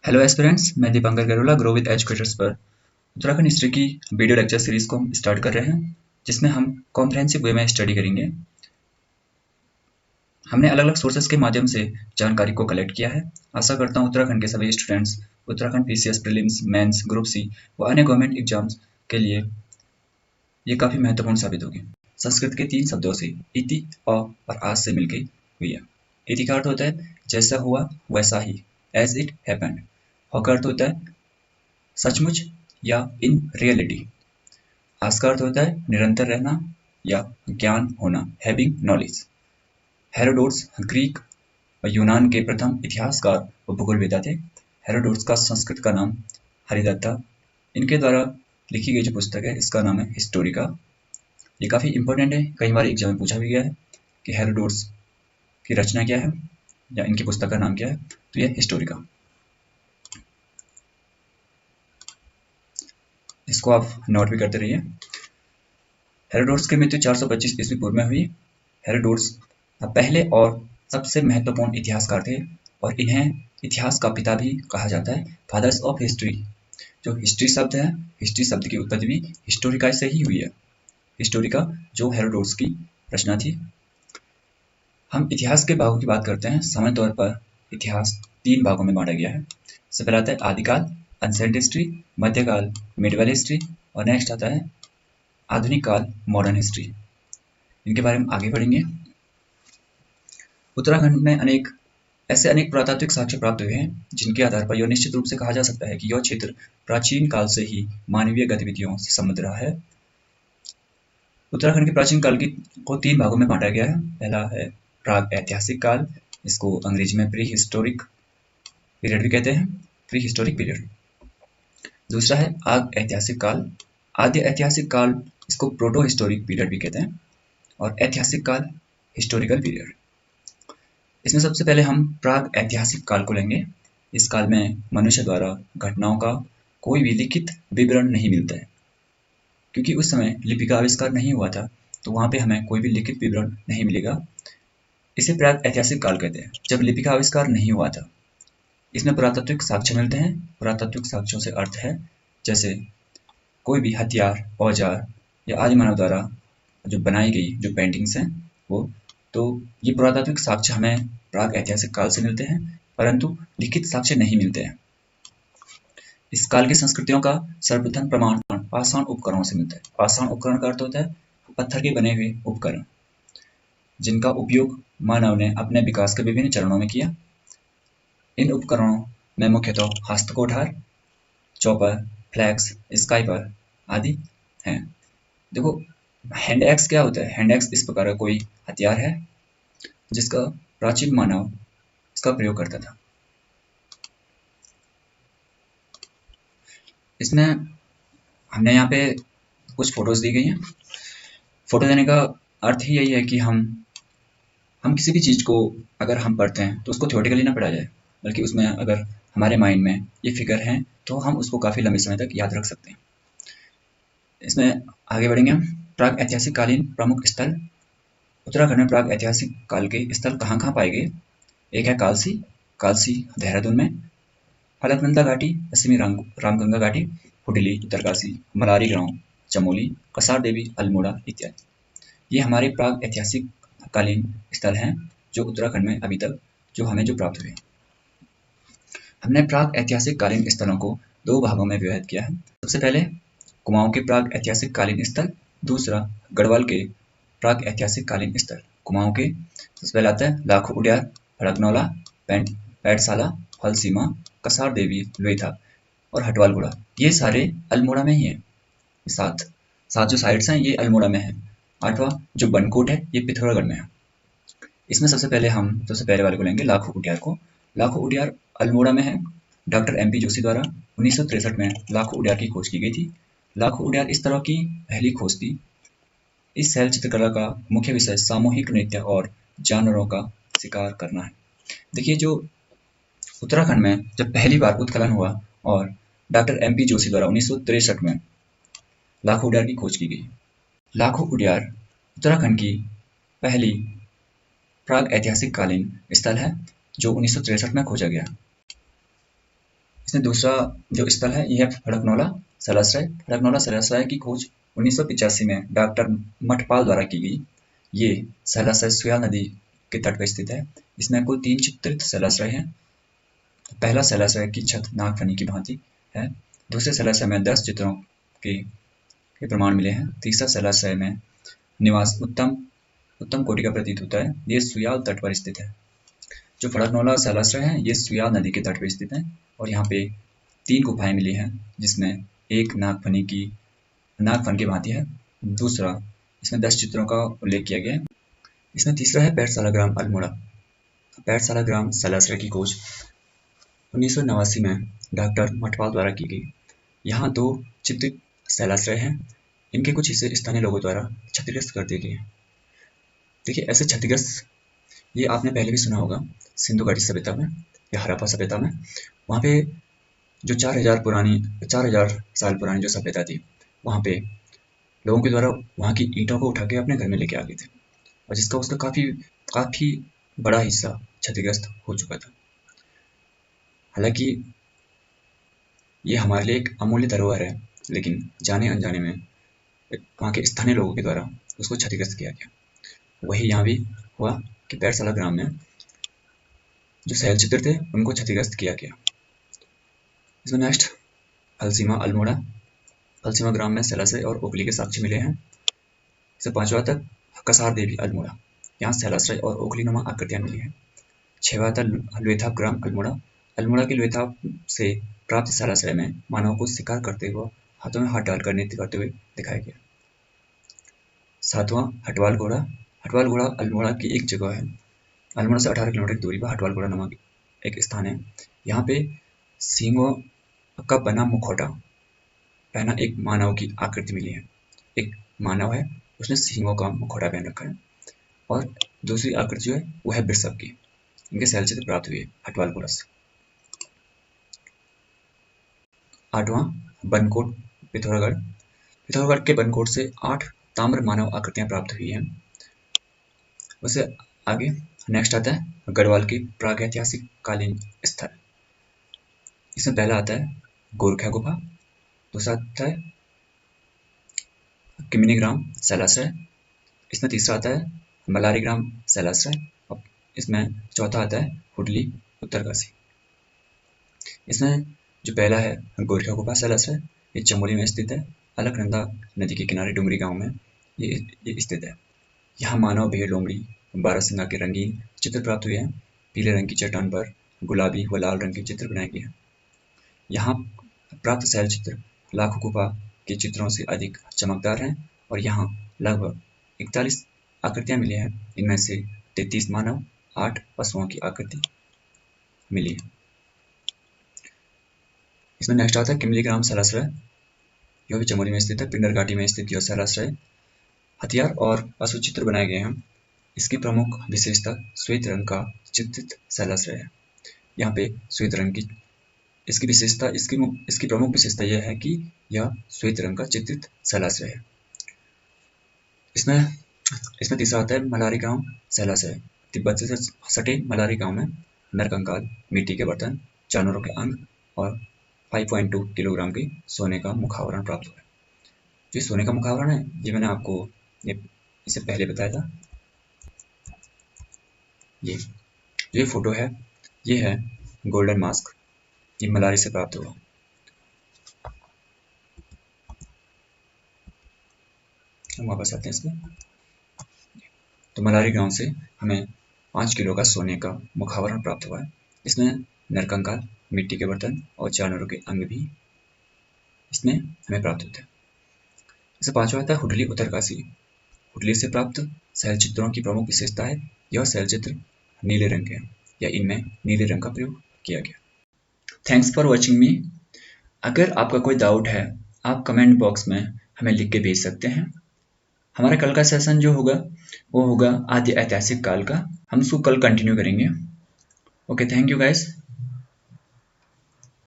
Hello aspirants, मैं Dipankar Garola grow with educators पर Uttarakhand history की वीडियो लेक्चर सीरीज को हम स्टार्ट कर रहे हैं, जिसमें हम कॉम्प्रहेंसिव वे में स्टडी करेंगे। हमने अलग अलग सोर्सेज के माध्यम से जानकारी को कलेक्ट किया है। आशा करता हूँ उत्तराखंड के सभी students Uttarakhand PCS prelims, mains, group C व अन्य गवर्नमेंट एग्जाम्स के लिए ये काफ़ी महत्वपूर्ण साबित होगी। संस्कृत के 3 शब्दों से इति, अ और आज से मिलकर हुई है। इति का अर्थ होता है जैसा हुआ वैसा ही, एज इट हैपेंड। अ का अर्थ होता है सचमुच या इन रियलिटी। आज का अर्थ होता है निरंतर रहना या ज्ञान होना, हैविंग नॉलेज। हेरोडोट्स ग्रीक और यूनान के प्रथम इतिहासकार व भूगोलवेत्ता थे। हेरोडोट्स का संस्कृत का नाम हरिदत्त था। इनके द्वारा लिखी गई जो पुस्तक है इसका नाम है हिस्टोरिका। ये काफ़ी इंपॉर्टेंट है, कई बार एग्जाम में पूछा भी गया है कि हेरोडोट्स की रचना क्या है या इनकी पुस्तक का नाम क्या है, तो यह हिस्टोरिका। इसको आप नोट भी करते रहिए। हेरोडोट्स की मृत्यु 425 ईस्वी पूर्व में हुई। हेरोडोट्स पहले और सबसे महत्वपूर्ण इतिहासकार थे और इन्हें इतिहास का पिता भी कहा जाता है, फादर्स ऑफ हिस्ट्री। जो हिस्ट्री शब्द है, हिस्ट्री शब्द की उत्पत्ति भी हिस्टोरिका से ही हुई है। हिस्टोरिका जो हेरोडोट्स की रचना थी। हम इतिहास के भागों की बात करते हैं। सामान्य तौर पर इतिहास 3 भागों में बांटा गया है। सबसे पहला आता है आदिकाल, एंशिएंट हिस्ट्री, मध्यकाल, मिडिवल हिस्ट्री, और नेक्स्ट आता है आधुनिक काल, मॉडर्न हिस्ट्री। इनके बारे में आगे बढ़ेंगे। उत्तराखंड में अनेक पुरातात्विक साक्ष्य प्राप्त हुए हैं, जिनके आधार पर यह निश्चित रूप से कहा जा सकता है कि यह क्षेत्र प्राचीन काल से ही मानवीय गतिविधियों से संबद्ध रहा है। उत्तराखंड के प्राचीन काल को 3 भागों में बांटा गया है। पहला है प्राग ऐतिहासिक काल, इसको अंग्रेजी में प्री हिस्टोरिक पीरियड भी कहते हैं, प्री हिस्टोरिक पीरियड। दूसरा है आग ऐतिहासिक काल, आद्य ऐतिहासिक काल, इसको प्रोटो हिस्टोरिक पीरियड भी कहते हैं, और ऐतिहासिक काल हिस्टोरिकल पीरियड। इसमें सबसे पहले हम प्राग ऐतिहासिक काल को लेंगे। इस काल में मनुष्य द्वारा घटनाओं का कोई भी लिखित विवरण नहीं मिलता है, क्योंकि उस समय लिपि का आविष्कार नहीं हुआ था, तो वहाँ पे हमें कोई भी लिखित विवरण नहीं मिलेगा। इसे प्राग ऐतिहासिक काल कहते हैं, जब लिपि का आविष्कार नहीं हुआ था। इसमें पुरातात्विक साक्ष्य मिलते हैं। पुरातात्विक साक्ष्यों से अर्थ है जैसे कोई भी हथियार, औजार या आदि मानव द्वारा जो बनाई गई जो पेंटिंग्स हैं वो, तो ये पुरातात्विक साक्ष्य हमें प्राग ऐतिहासिक काल से मिलते हैं, परंतु लिखित साक्ष्य नहीं मिलते हैं। इस काल की संस्कृतियों का सर्वप्रथम प्रमाण पाषाण उपकरणों से मिलता है। पाषाण उपकरण का अर्थ होता है पत्थर के बने हुए उपकरण, जिनका उपयोग मानव ने अपने विकास के विभिन्न चरणों में किया। इन उपकरणों में मुख्यतः हस्तकोठार, चॉपर, फ्लैक्स, स्काइपर आदि हैं। देखो, हैंड एक्स क्या होता है? हैंड एक्स इस प्रकार का कोई हथियार है जिसका प्राचीन मानव इसका प्रयोग करता था। इसमें हमने यहाँ पे कुछ फोटोज दी गई हैं। फोटो देने का अर्थ ही यही है कि हम किसी भी चीज़ को अगर हम पढ़ते हैं तो उसको थ्योरेटिकली ना पढ़ा जाए, बल्कि उसमें अगर हमारे माइंड में ये फिगर हैं तो हम उसको काफ़ी लंबे समय तक याद रख सकते हैं। इसमें आगे बढ़ेंगे हम। प्राग ऐतिहासिक कालीन प्रमुख स्थल। उत्तराखंड में प्राग ऐतिहासिक काल के स्थल कहाँ कहाँ पाए गए? एक है कालसी, कालसी देहरादून में, फलकनंदा घाटी पश्चिमी रामगंगा घाटी, हुडली उत्तरकाशी, मलारी गांव चमोली, कसार देवी अल्मोड़ा इत्यादि। ये हमारे प्राग ऐतिहासिक कालीन स्थल हैं जो उत्तराखंड में अभी तक जो प्राप्त हुए। हमने प्राग ऐतिहासिक कालीन स्थलों को 2 भागों में विभाजित किया है। सबसे पहले कुमाऊं के प्राग ऐतिहासिक कालीन स्थल, दूसरा गढ़वाल के प्राग ऐतिहासिक कालीन स्थल। कुमाऊं के सबसे पहले आता है लाखो उडियार, भड़कनौला, पैटसाला, फलसीमा, कसार देवी, लोईथा और हटवालगुड़ा। ये सारे अल्मोड़ा में ही है। सात जो साइट्स हैं ये अल्मोड़ा में है। 8वां जो बनकोट है ये पिथौरागढ़ में है। इसमें सबसे पहले वाले को लेंगे, लाखो उडियार को। लाखो उडियार अल्मोड़ा में है। डॉक्टर MP जोशी द्वारा 1963 में लाखो उडियार की खोज की गई थी। लाखो उडियार इस तरह की पहली खोज थी। इस शैल चित्रकला का मुख्य विषय सामूहिक नृत्य और जानवरों का शिकार करना है। देखिए, जो उत्तराखंड में जब पहली बार उत्खनन हुआ और डॉक्टर MP जोशी द्वारा 1963 में लाखो उडियार की खोज की गई। लाखो उडियार उत्तराखंड की पहली प्राग ऐतिहासिक कालीन स्थल है जो 1963 में खोजा गया। इसमें दूसरा जो स्थल है यह है फड़कनोला शैलाश्रय। फड़कनोला शैलाश्रय की खोज 1985 में डॉक्टर मठपाल द्वारा की गई। ये शैलाश्रय सुयाल नदी के तट पर स्थित है। इसमें कुल 3 चित्रित शैलाश्रय हैं। पहला शैलाश्रय की छत नागफनी की भांति है। दूसरे शैलाश्रय में 10 चित्रों के प्रमाण मिले हैं। तीसरा शैलाश्रय में निवास उत्तम कोटि का प्रतीत होता है। ये सुयाल तट पर स्थित है। जो फड़कनोला शैलाश्रय है ये सुयाल नदी के तट पर स्थित है और यहाँ पे 3 गुफाएं मिली हैं, जिसमें एक नागफन की भांति है। दूसरा इसमें 10 चित्रों का उल्लेख किया गया है। इसमें तीसरा है पैठशाला ग्राम अल्मोड़ा। पैठशाला ग्राम शैलाश्रय की खोज 1989 में डॉक्टर मठपाल द्वारा की गई। यहाँ 2 चित्रित शैलाश्रय हैं। इनके कुछ हिस्से स्थानीय लोगों द्वारा क्षतिग्रस्त कर दिए गए हैं। देखिए ऐसे क्षतिग्रस्त ये आपने पहले भी सुना होगा सिंधु घाटी सभ्यता में या हड़प्पा सभ्यता में। वहाँ पे जो 4000 साल पुरानी जो सभ्यता थी, वहाँ पे लोगों के द्वारा वहाँ की ईंटों को उठा के अपने घर में लेके आ गए थे और जिसका उसका काफ़ी बड़ा हिस्सा क्षतिग्रस्त हो चुका था। हालांकि ये हमारे लिए एक अमूल्य धरोहर है, लेकिन जाने अनजाने में वहाँ के स्थानीय लोगों के द्वारा उसको क्षतिग्रस्त किया गया। वही यहाँ भी हुआ कि पैठशाला ग्राम में जो शैल चित्र थे उनको क्षतिग्रस्त किया गया। इसमें नेक्स्ट हलसीमा अल्मोड़ा। हलसीमा ग्राम में शैलाश्रय और ओखली के साक्ष्य मिले हैं। इससे 5वां तक कसार देवी अल्मोड़ा। यहाँ शैलाश्रय और ओखली नुमा आकृतियाँ मिली हैं। 6वां तक लुएथाप ग्राम अल्मोड़ा। अल्मोड़ा के लुएथाप से प्राप्त शैलाश्रय में मानव को शिकार करते हुए हाथों में हाथ डालकर नृत्य करते हुए दिखाया गया। 7वां हटवाल घोड़ा। हटवाल घोड़ा अल्मोड़ा की एक जगह है। अल्मोड़ा से 18 किलोमीटर की दूरी पर हटवाल घोड़ा नामक एक स्थान है। यहाँ पे सींगों का बना मुखौटा पहना एक मानव की आकृति मिली है। एक मानव है, उसने सींगों का मुखौटा पहन रखा है और दूसरी आकृति जो है वो है बिरसप की। इनके शैलचित्र प्राप्त हुए हटवाल घोड़ा से। 8वां बनकोट पिथौरागढ़। पिथौरागढ़ के बनकोट से 8 ताम्र मानव आकृतियां प्राप्त हुई हैं। उससे आगे नेक्स्ट आता है गढ़वाल की प्रागैतिहासिक कालीन स्थल। इसमें पहला आता है गोरखा गुफा, दूसरा आता है किमिनी ग्राम शैलाश्रय, इसमें तीसरा आता है मलारी ग्राम शैलाश्रय और इसमें चौथा आता है हुडली उत्तरकाशी। इसमें जो पहला है गोरखा गुफा शैलाश्रय, ये चमोली में स्थित है। अलकनंदा नदी के किनारे डुमरी गांव में ये स्थित है। यहाँ मानव भेड़ लोमड़ी बारहसिंगा के रंगीन चित्र प्राप्त हुए हैं। पीले रंग की चट्टान पर गुलाबी व लाल रंग के चित्र बनाए गए हैं। यहाँ प्राप्त शैल चित्र लाखों गुफा के चित्रों से अधिक चमकदार हैं और यहाँ लगभग 41 आकृतियाँ मिली हैं। इनमें से 33 मानव, 8 पशुओं की आकृति मिली है। इसमें नेक्स्ट आता है किमली ग्राम शैलाश्रय, यह भी चमोली में स्थित है। पिंडर घाटी में स्थित यह शैलाश्रय हथियार और पशु चित्र बनाए गए हैं। इसकी प्रमुख विशेषता श्वेत रंग का चित्रित शैलाश्रय है। यहाँ पे श्वेत रंग की इसकी प्रमुख विशेषता यह है कि यह श्वेत रंग का चित्रित शैलाश्रय है। इसमें तीसरा आता है मलारी गांव शैलाश्रय। तिब्बत से सटे मलारी गांव में नरकंकाल, मिट्टी के बर्तन, जानवरों के अंग और 5.2 किलोग्राम की सोने का मुखावरण प्राप्त हुआ है। जो सोने का मुखावरण है ये मैंने आपको इससे पहले बताया था। ये फोटो है, ये है गोल्डन मास्क, ये मलारी से प्राप्त हुआ। हम वापस आते हैं इसमें। तो मलारी गांव से हमें 5 किलो का सोने का मुखावरण प्राप्त हुआ है। इसमें नरकंकाल, मिट्टी के बर्तन और जानवरों के अंग भी इसमें हमें प्राप्त होते हैं। इससे 5वां आता है हुडली उत्तरकाशी। हुडली से प्राप्त शैल चित्रों की प्रमुख विशेषता है यह शैल चित्र नीले रंग के हैं या इनमें नीले रंग का प्रयोग किया गया। थैंक्स फॉर वॉचिंग मी। अगर आपका कोई डाउट है आप कमेंट बॉक्स में हमें लिख के भेज सकते हैं। हमारा कल का सेशन जो होगा वो होगा आदि ऐतिहासिक काल का। हम उसको कल कंटिन्यू करेंगे। Okay, thank you guys.